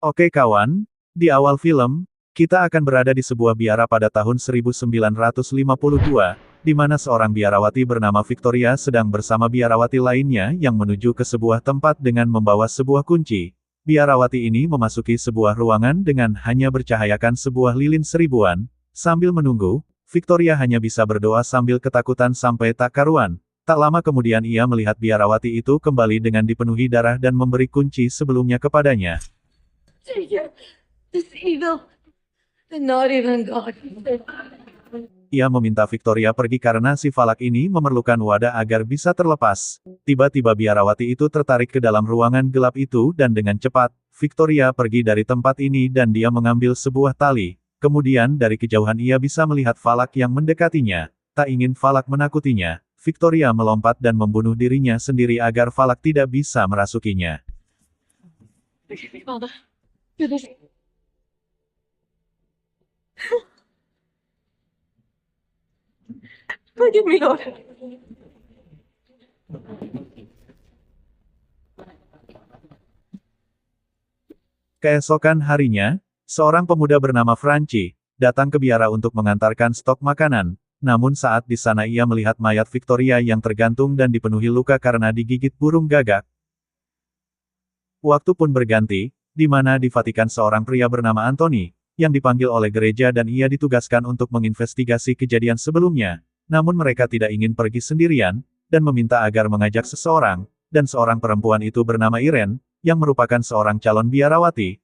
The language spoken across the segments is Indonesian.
Oke kawan, di awal film, kita akan berada di sebuah biara pada tahun 1952, di mana seorang biarawati bernama Victoria sedang bersama biarawati lainnya yang menuju ke sebuah tempat dengan membawa sebuah kunci. Biarawati ini memasuki sebuah ruangan dengan hanya bercahayakan sebuah lilin seribuan. Sambil menunggu, Victoria hanya bisa berdoa sambil ketakutan sampai tak karuan. Tak lama kemudian ia melihat biarawati itu kembali dengan dipenuhi darah dan memberi kunci sebelumnya kepadanya. This evil, and not even God. Ia meminta Victoria pergi karena si Falak ini memerlukan wadah agar bisa terlepas. Tiba-tiba biarawati itu tertarik ke dalam ruangan gelap itu dan dengan cepat, Victoria pergi dari tempat ini dan dia mengambil sebuah tali. Kemudian dari kejauhan ia bisa melihat Falak yang mendekatinya. Tak ingin Falak menakutinya, Victoria melompat dan membunuh dirinya sendiri agar Falak tidak bisa merasukinya. Forgive me, Father. Do this. Forgive me, Lord. Keesokan harinya, seorang pemuda bernama Franci datang ke biara untuk mengantarkan stok makanan. Namun saat di sana ia melihat mayat Victoria yang tergantung dan dipenuhi luka karena digigit burung gagak. Waktu pun berganti, di mana di Vatikan seorang pria bernama Anthony, yang dipanggil oleh gereja dan ia ditugaskan untuk menginvestigasi kejadian sebelumnya. Namun mereka tidak ingin pergi sendirian, dan meminta agar mengajak seseorang, dan seorang perempuan itu bernama Irene, yang merupakan seorang calon biarawati.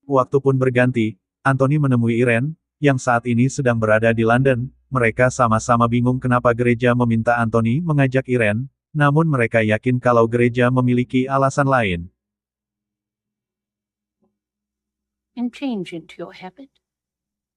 Waktu pun berganti, Anthony menemui Irene, yang saat ini sedang berada di London. Mereka sama-sama bingung kenapa gereja meminta Anthony mengajak Irene, namun mereka yakin kalau gereja memiliki alasan lain. And change into your habit.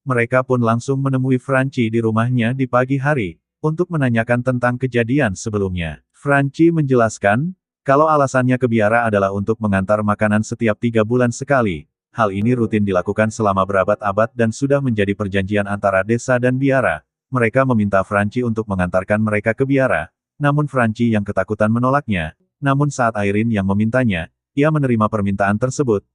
Mereka pun langsung menemui Franci di rumahnya di pagi hari, untuk menanyakan tentang kejadian sebelumnya. Franci menjelaskan, kalau alasannya ke biara adalah untuk mengantar makanan setiap 3 bulan sekali. Hal ini rutin dilakukan selama berabad-abad dan sudah menjadi perjanjian antara desa dan biara. Mereka meminta Franci untuk mengantarkan mereka ke biara. Namun Franci yang ketakutan menolaknya. Namun saat Irene yang memintanya, ia menerima permintaan tersebut.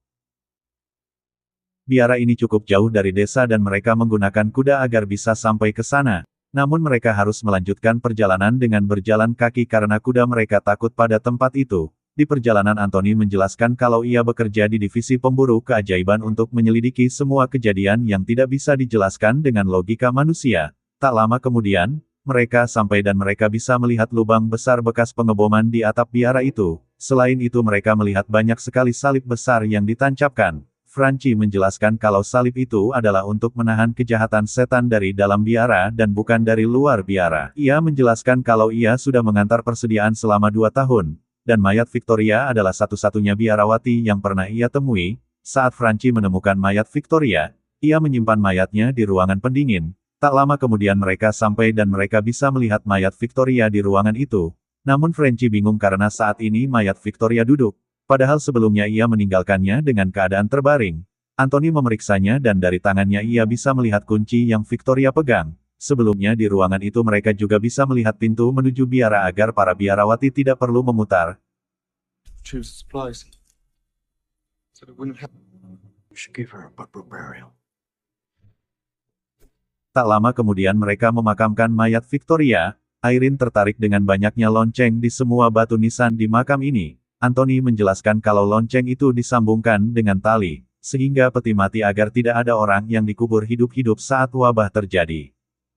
Biara ini cukup jauh dari desa dan mereka menggunakan kuda agar bisa sampai ke sana. Namun mereka harus melanjutkan perjalanan dengan berjalan kaki karena kuda mereka takut pada tempat itu. Di perjalanan Anthony menjelaskan kalau ia bekerja di divisi pemburu keajaiban untuk menyelidiki semua kejadian yang tidak bisa dijelaskan dengan logika manusia. Tak lama kemudian, mereka sampai dan mereka bisa melihat lubang besar bekas pengeboman di atap biara itu. Selain itu mereka melihat banyak sekali salib besar yang ditancapkan. Franci menjelaskan kalau salib itu adalah untuk menahan kejahatan setan dari dalam biara dan bukan dari luar biara. Ia menjelaskan kalau ia sudah mengantar persediaan selama 2 tahun. Dan mayat Victoria adalah satu-satunya biarawati yang pernah ia temui. Saat Franci menemukan mayat Victoria, ia menyimpan mayatnya di ruangan pendingin. Tak lama kemudian mereka sampai dan mereka bisa melihat mayat Victoria di ruangan itu. Namun Franci bingung karena saat ini mayat Victoria duduk. Padahal sebelumnya ia meninggalkannya dengan keadaan terbaring. Anthony memeriksanya dan dari tangannya ia bisa melihat kunci yang Victoria pegang. Sebelumnya di ruangan itu mereka juga bisa melihat pintu menuju biara agar para biarawati tidak perlu memutar. Tak lama kemudian mereka memakamkan mayat Victoria. Irene tertarik dengan banyaknya lonceng di semua batu nisan di makam ini. Anthony menjelaskan kalau lonceng itu disambungkan dengan tali, sehingga peti mati agar tidak ada orang yang dikubur hidup-hidup saat wabah terjadi.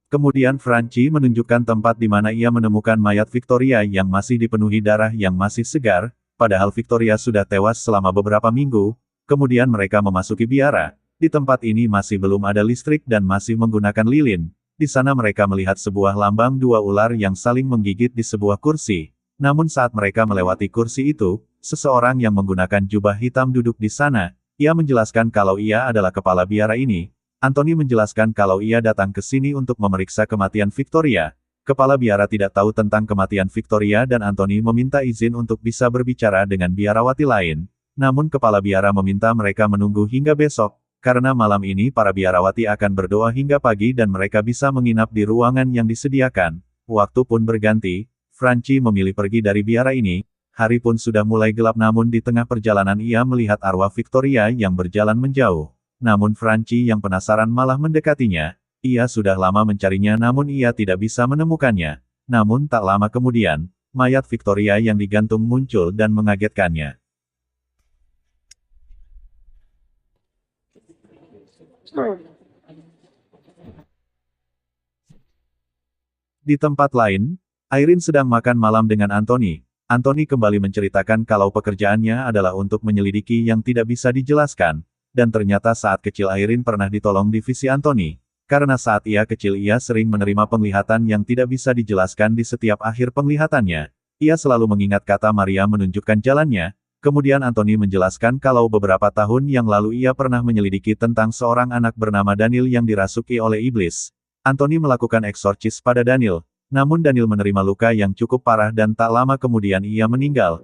Kemudian Franci menunjukkan tempat di mana ia menemukan mayat Victoria yang masih dipenuhi darah yang masih segar, padahal Victoria sudah tewas selama beberapa minggu. Kemudian mereka memasuki biara. Di tempat ini masih belum ada listrik dan masih menggunakan lilin. Di sana mereka melihat sebuah lambang 2 ular yang saling menggigit di sebuah kursi. Namun saat mereka melewati kursi itu, seseorang yang menggunakan jubah hitam duduk di sana. Ia menjelaskan kalau ia adalah kepala biara ini. Anthony menjelaskan kalau ia datang ke sini untuk memeriksa kematian Victoria. Kepala biara tidak tahu tentang kematian Victoria dan Anthony meminta izin untuk bisa berbicara dengan biarawati lain. Namun kepala biara meminta mereka menunggu hingga besok, karena malam ini para biarawati akan berdoa hingga pagi dan mereka bisa menginap di ruangan yang disediakan. Waktu pun berganti, Franci memilih pergi dari biara ini. Hari pun sudah mulai gelap namun di tengah perjalanan ia melihat arwah Victoria yang berjalan menjauh. Namun Francie yang penasaran malah mendekatinya. Ia sudah lama mencarinya namun ia tidak bisa menemukannya. Namun tak lama kemudian, mayat Victoria yang digantung muncul dan mengagetkannya. Di tempat lain, Irene sedang makan malam dengan Anthony. Anthony kembali menceritakan kalau pekerjaannya adalah untuk menyelidiki yang tidak bisa dijelaskan, dan ternyata saat kecil Irene pernah ditolong divisi Anthony. Karena saat ia kecil ia sering menerima penglihatan yang tidak bisa dijelaskan di setiap akhir penglihatannya. Ia selalu mengingat kata Maria menunjukkan jalannya. Kemudian Anthony menjelaskan kalau beberapa tahun yang lalu ia pernah menyelidiki tentang seorang anak bernama Daniel yang dirasuki oleh iblis. Anthony melakukan eksorsis pada Daniel, namun Daniel menerima luka yang cukup parah dan tak lama kemudian ia meninggal.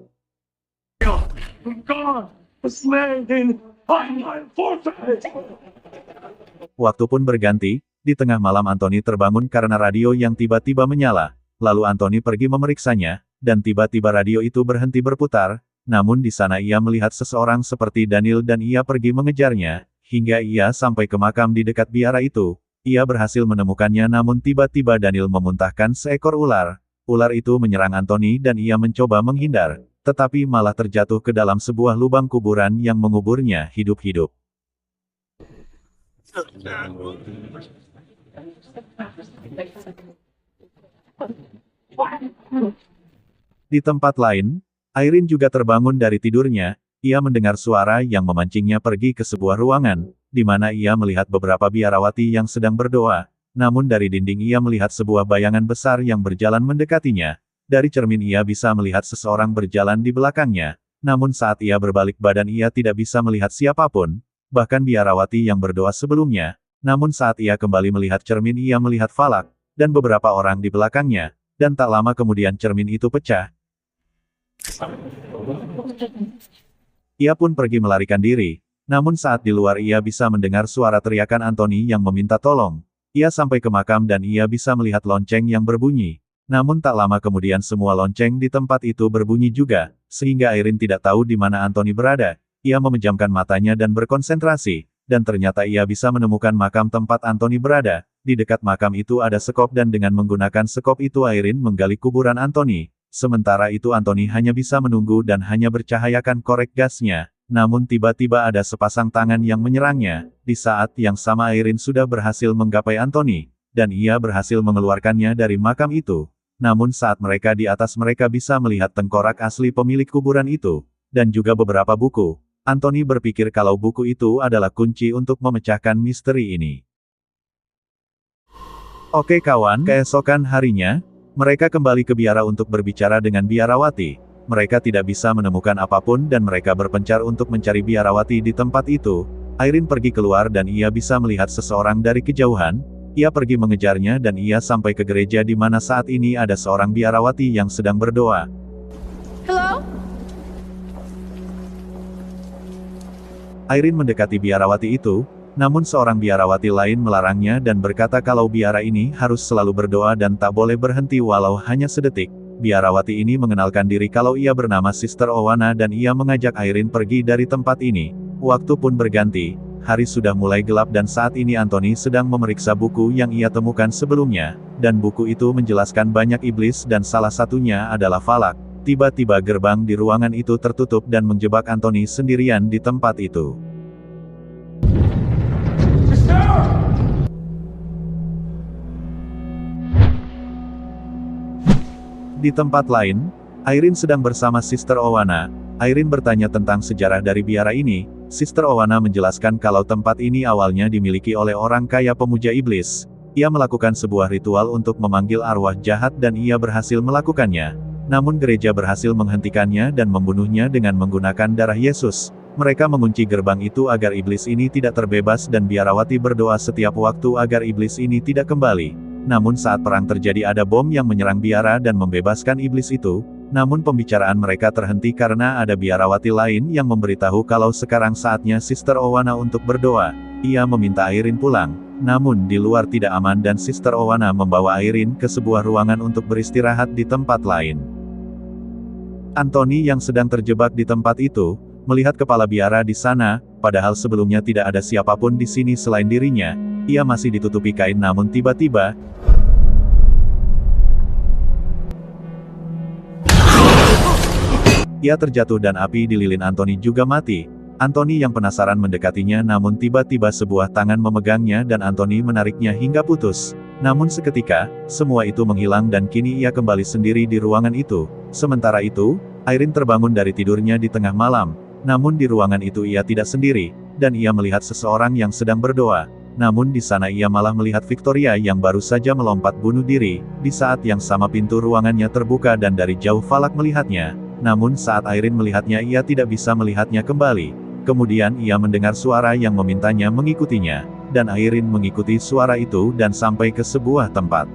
Waktu pun berganti, di tengah malam Anthony terbangun karena radio yang tiba-tiba menyala. Lalu Anthony pergi memeriksanya, dan tiba-tiba radio itu berhenti berputar, namun di sana ia melihat seseorang seperti Daniel dan ia pergi mengejarnya, hingga ia sampai ke makam di dekat biara itu. Ia berhasil menemukannya namun tiba-tiba Daniel memuntahkan seekor ular. Ular itu menyerang Anthony dan ia mencoba menghindar, tetapi malah terjatuh ke dalam sebuah lubang kuburan yang menguburnya hidup-hidup. Di tempat lain, Irene juga terbangun dari tidurnya. Ia mendengar suara yang memancingnya pergi ke sebuah ruangan, di mana ia melihat beberapa biarawati yang sedang berdoa. Namun dari dinding ia melihat sebuah bayangan besar yang berjalan mendekatinya. Dari cermin ia bisa melihat seseorang berjalan di belakangnya. Namun saat ia berbalik badan ia tidak bisa melihat siapapun, bahkan biarawati yang berdoa sebelumnya. Namun saat ia kembali melihat cermin ia melihat Falak, dan beberapa orang di belakangnya, dan tak lama kemudian cermin itu pecah. Ia pun pergi melarikan diri, namun saat di luar ia bisa mendengar suara teriakan Anthony yang meminta tolong. Ia sampai ke makam dan ia bisa melihat lonceng yang berbunyi. Namun tak lama kemudian semua lonceng di tempat itu berbunyi juga, sehingga Irene tidak tahu di mana Anthony berada. Ia memejamkan matanya dan berkonsentrasi, dan ternyata ia bisa menemukan makam tempat Anthony berada. Di dekat makam itu ada sekop dan dengan menggunakan sekop itu Irene menggali kuburan Anthony. Sementara itu Anthony hanya bisa menunggu dan hanya bercahayakan korek gasnya. Namun tiba-tiba ada sepasang tangan yang menyerangnya. Di saat yang sama Irene sudah berhasil menggapai Anthony, dan ia berhasil mengeluarkannya dari makam itu. Namun saat mereka di atas mereka bisa melihat tengkorak asli pemilik kuburan itu, dan juga beberapa buku. Anthony berpikir kalau buku itu adalah kunci untuk memecahkan misteri ini. Oke kawan, keesokan harinya, mereka kembali ke biara untuk berbicara dengan biarawati. Mereka tidak bisa menemukan apapun dan mereka berpencar untuk mencari biarawati di tempat itu. Irene pergi keluar dan ia bisa melihat seseorang dari kejauhan. Ia pergi mengejarnya dan ia sampai ke gereja di mana saat ini ada seorang biarawati yang sedang berdoa. Hello? Irene mendekati biarawati itu, namun seorang biarawati lain melarangnya dan berkata kalau biara ini harus selalu berdoa dan tak boleh berhenti walau hanya sedetik. Biarawati ini mengenalkan diri kalau ia bernama Sister Owana dan ia mengajak Irene pergi dari tempat ini. Waktu pun berganti, hari sudah mulai gelap dan saat ini Anthony sedang memeriksa buku yang ia temukan sebelumnya, dan buku itu menjelaskan banyak iblis dan salah satunya adalah Falak. Tiba-tiba gerbang di ruangan itu tertutup dan menjebak Anthony sendirian di tempat itu. Di tempat lain, Irene sedang bersama Sister Owana. Irene bertanya tentang sejarah dari biara ini. Sister Owana menjelaskan kalau tempat ini awalnya dimiliki oleh orang kaya pemuja iblis. Ia melakukan sebuah ritual untuk memanggil arwah jahat dan ia berhasil melakukannya. Namun gereja berhasil menghentikannya dan membunuhnya dengan menggunakan darah Yesus. Mereka mengunci gerbang itu agar iblis ini tidak terbebas dan biarawati berdoa setiap waktu agar iblis ini tidak kembali. Namun saat perang terjadi ada bom yang menyerang biara dan membebaskan iblis itu. Namun pembicaraan mereka terhenti karena ada biarawati lain yang memberitahu kalau sekarang saatnya Sister Owana untuk berdoa. Ia meminta Irene pulang. Namun di luar tidak aman dan Sister Owana membawa Irene ke sebuah ruangan untuk beristirahat di tempat lain. Anthony yang sedang terjebak di tempat itu, melihat kepala biara di sana, padahal sebelumnya tidak ada siapapun di sini selain dirinya. Ia masih ditutupi kain namun tiba-tiba, ia terjatuh dan api di lilin Anthony juga mati. Anthony yang penasaran mendekatinya namun tiba-tiba sebuah tangan memegangnya dan Anthony menariknya hingga putus. Namun seketika, semua itu menghilang dan kini ia kembali sendiri di ruangan itu. Sementara itu, Irene terbangun dari tidurnya di tengah malam. Namun di ruangan itu ia tidak sendiri, dan ia melihat seseorang yang sedang berdoa. Namun di sana ia malah melihat Victoria yang baru saja melompat bunuh diri. Di saat yang sama pintu ruangannya terbuka dan dari jauh Falak melihatnya. Namun saat Irene melihatnya ia tidak bisa melihatnya kembali. Kemudian ia mendengar suara yang memintanya mengikutinya, dan Irene mengikuti suara itu dan sampai ke sebuah tempat.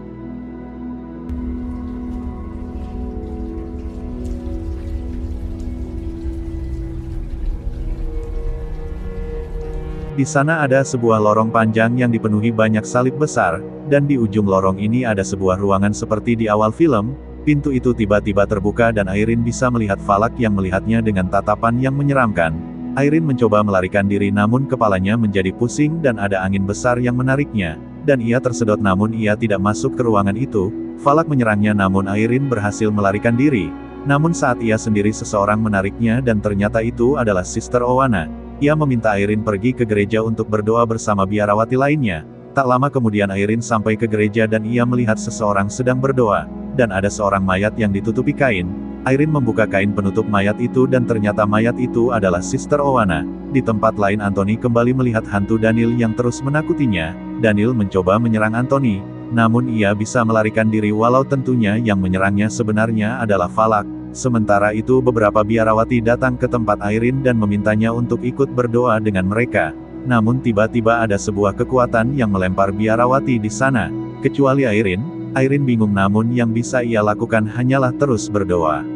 Di sana ada sebuah lorong panjang yang dipenuhi banyak salib besar, dan di ujung lorong ini ada sebuah ruangan seperti di awal film. Pintu itu tiba-tiba terbuka dan Irene bisa melihat Falak yang melihatnya dengan tatapan yang menyeramkan. Irene mencoba melarikan diri namun kepalanya menjadi pusing dan ada angin besar yang menariknya, dan ia tersedot namun ia tidak masuk ke ruangan itu. Falak menyerangnya namun Irene berhasil melarikan diri. Namun saat ia sendiri seseorang menariknya dan ternyata itu adalah Sister Owana. Ia meminta Irene pergi ke gereja untuk berdoa bersama biarawati lainnya. Tak lama kemudian Irene sampai ke gereja dan ia melihat seseorang sedang berdoa, dan ada seorang mayat yang ditutupi kain. Irene membuka kain penutup mayat itu dan ternyata mayat itu adalah Sister Owana. Di tempat lain Anthony kembali melihat hantu Daniel yang terus menakutinya. Daniel mencoba menyerang Anthony, namun ia bisa melarikan diri walau tentunya yang menyerangnya sebenarnya adalah Falak. Sementara itu beberapa biarawati datang ke tempat Irene dan memintanya untuk ikut berdoa dengan mereka. Namun tiba-tiba ada sebuah kekuatan yang melempar biarawati di sana. Kecuali Irene bingung namun yang bisa ia lakukan hanyalah terus berdoa.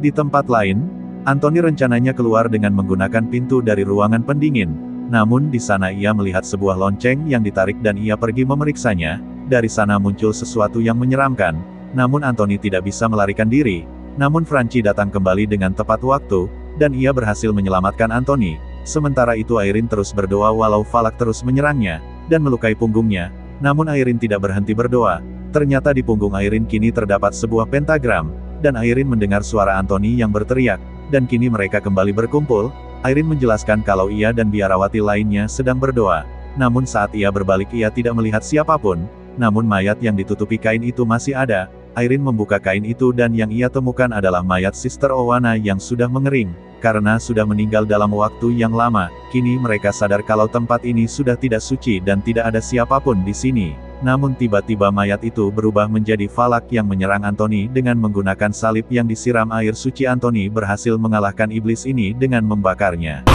Di tempat lain, Anthony rencananya keluar dengan menggunakan pintu dari ruangan pendingin. Namun di sana ia melihat sebuah lonceng yang ditarik dan ia pergi memeriksanya. Dari sana muncul sesuatu yang menyeramkan. Namun Anthony tidak bisa melarikan diri. Namun Franci datang kembali dengan tepat waktu, dan ia berhasil menyelamatkan Anthony. Sementara itu Irene terus berdoa walau Falak terus menyerangnya, dan melukai punggungnya. Namun Irene tidak berhenti berdoa. Ternyata di punggung Irene kini terdapat sebuah pentagram, dan Irene mendengar suara Anthony yang berteriak, dan kini mereka kembali berkumpul. Irene menjelaskan kalau ia dan biarawati lainnya sedang berdoa. Namun saat ia berbalik ia tidak melihat siapapun, namun mayat yang ditutupi kain itu masih ada. Irene membuka kain itu dan yang ia temukan adalah mayat Sister Owana yang sudah mengering, karena sudah meninggal dalam waktu yang lama. Kini mereka sadar kalau tempat ini sudah tidak suci dan tidak ada siapapun di sini. Namun tiba-tiba mayat itu berubah menjadi Falak yang menyerang Anthony dengan menggunakan salib yang disiram air suci. Anthony berhasil mengalahkan iblis ini dengan membakarnya.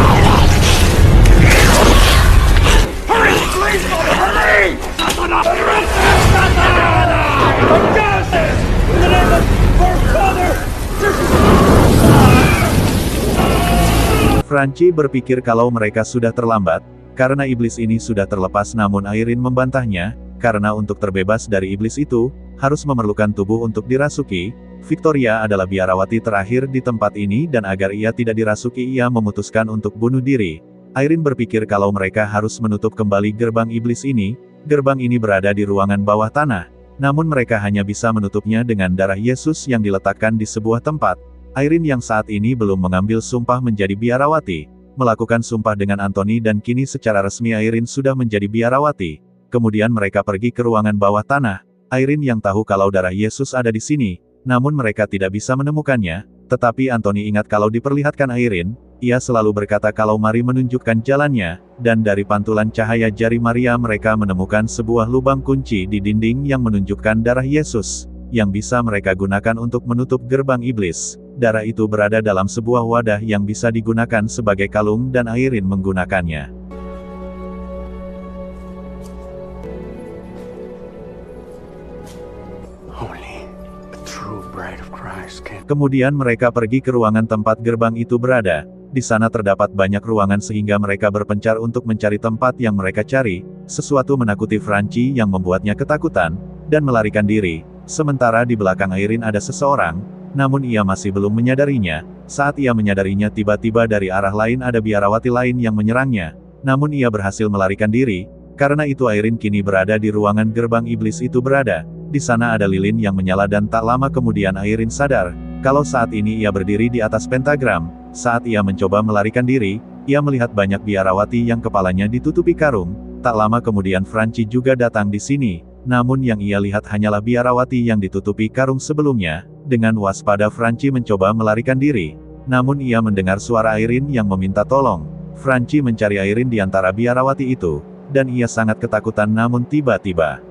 Franci berpikir kalau mereka sudah terlambat, karena iblis ini sudah terlepas namun Irene membantahnya, karena untuk terbebas dari iblis itu, harus memerlukan tubuh untuk dirasuki. Victoria adalah biarawati terakhir di tempat ini dan agar ia tidak dirasuki ia memutuskan untuk bunuh diri. Irene berpikir kalau mereka harus menutup kembali gerbang iblis ini. Gerbang ini berada di ruangan bawah tanah, namun mereka hanya bisa menutupnya dengan darah Yesus yang diletakkan di sebuah tempat. Irene yang saat ini belum mengambil sumpah menjadi biarawati, melakukan sumpah dengan Anthony dan kini secara resmi Irene sudah menjadi biarawati. Kemudian mereka pergi ke ruangan bawah tanah. Irene yang tahu kalau darah Yesus ada di sini, namun mereka tidak bisa menemukannya. Tetapi Anthony ingat kalau diperlihatkan Irene, ia selalu berkata kalau Mari menunjukkan jalannya, dan dari pantulan cahaya jari Maria mereka menemukan sebuah lubang kunci di dinding yang menunjukkan darah Yesus, yang bisa mereka gunakan untuk menutup gerbang iblis. Darah itu berada dalam sebuah wadah yang bisa digunakan sebagai kalung dan Irene menggunakannya. Only a true bride of Christ can Kemudian mereka pergi ke ruangan tempat gerbang itu berada. Di sana terdapat banyak ruangan sehingga mereka berpencar untuk mencari tempat yang mereka cari. Sesuatu menakuti Franci yang membuatnya ketakutan, dan melarikan diri. Sementara di belakang Airin ada seseorang, namun ia masih belum menyadarinya. Saat ia menyadarinya tiba-tiba dari arah lain ada biarawati lain yang menyerangnya. Namun ia berhasil melarikan diri. Karena itu Airin kini berada di ruangan gerbang iblis itu berada. Di sana ada lilin yang menyala dan tak lama kemudian Airin sadar, kalau saat ini ia berdiri di atas pentagram. Saat ia mencoba melarikan diri, ia melihat banyak biarawati yang kepalanya ditutupi karung. Tak lama kemudian Franci juga datang di sini. Namun yang ia lihat hanyalah biarawati yang ditutupi karung sebelumnya. Dengan waspada Franci mencoba melarikan diri. Namun ia mendengar suara Airin yang meminta tolong. Franci mencari Airin di antara biarawati itu. Dan ia sangat ketakutan namun tiba-tiba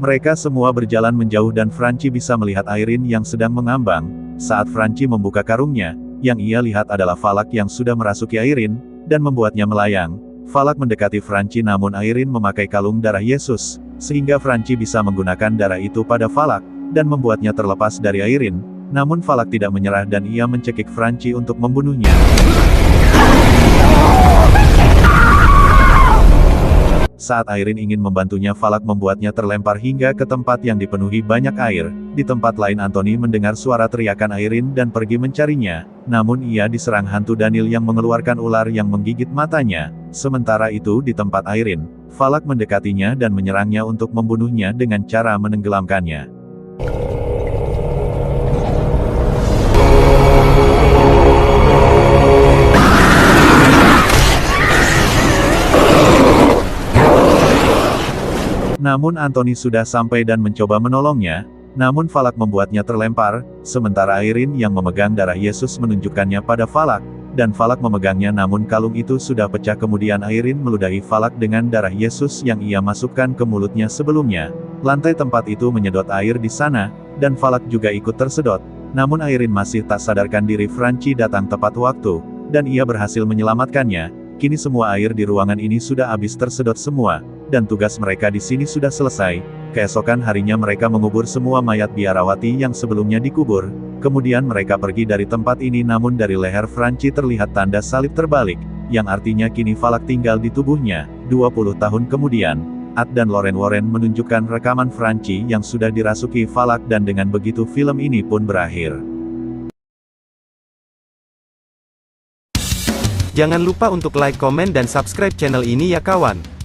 mereka semua berjalan menjauh dan Franci bisa melihat Airin yang sedang mengambang. Saat Franci membuka karungnya, yang ia lihat adalah Falak yang sudah merasuki Airin, dan membuatnya melayang. Falak mendekati Franci namun Airin memakai kalung darah Yesus, sehingga Franci bisa menggunakan darah itu pada Falak, dan membuatnya terlepas dari Airin. Namun Falak tidak menyerah dan ia mencekik Franci untuk membunuhnya. Saat Airin ingin membantunya Falak membuatnya terlempar hingga ke tempat yang dipenuhi banyak air. Di tempat lain Anthony mendengar suara teriakan Airin dan pergi mencarinya. Namun ia diserang hantu Daniel yang mengeluarkan ular yang menggigit matanya. Sementara itu di tempat Airin, Falak mendekatinya dan menyerangnya untuk membunuhnya dengan cara menenggelamkannya. Namun Anthony sudah sampai dan mencoba menolongnya, namun Falak membuatnya terlempar, sementara Airin yang memegang darah Yesus menunjukkannya pada Falak, dan Falak memegangnya namun kalung itu sudah pecah kemudian Airin meludahi Falak dengan darah Yesus yang ia masukkan ke mulutnya sebelumnya. Lantai tempat itu menyedot air di sana, dan Falak juga ikut tersedot, namun Airin masih tak sadarkan diri Franci datang tepat waktu, dan ia berhasil menyelamatkannya. Kini semua air di ruangan ini sudah habis tersedot semua, dan tugas mereka di sini sudah selesai. Keesokan harinya mereka mengubur semua mayat biarawati yang sebelumnya dikubur. Kemudian mereka pergi dari tempat ini namun dari leher Franci terlihat tanda salib terbalik, yang artinya kini Falak tinggal di tubuhnya. 20 tahun kemudian, Ad dan Loren Warren menunjukkan rekaman Franci yang sudah dirasuki Falak dan dengan begitu film ini pun berakhir. Jangan lupa untuk like, komen dan subscribe channel ini ya kawan.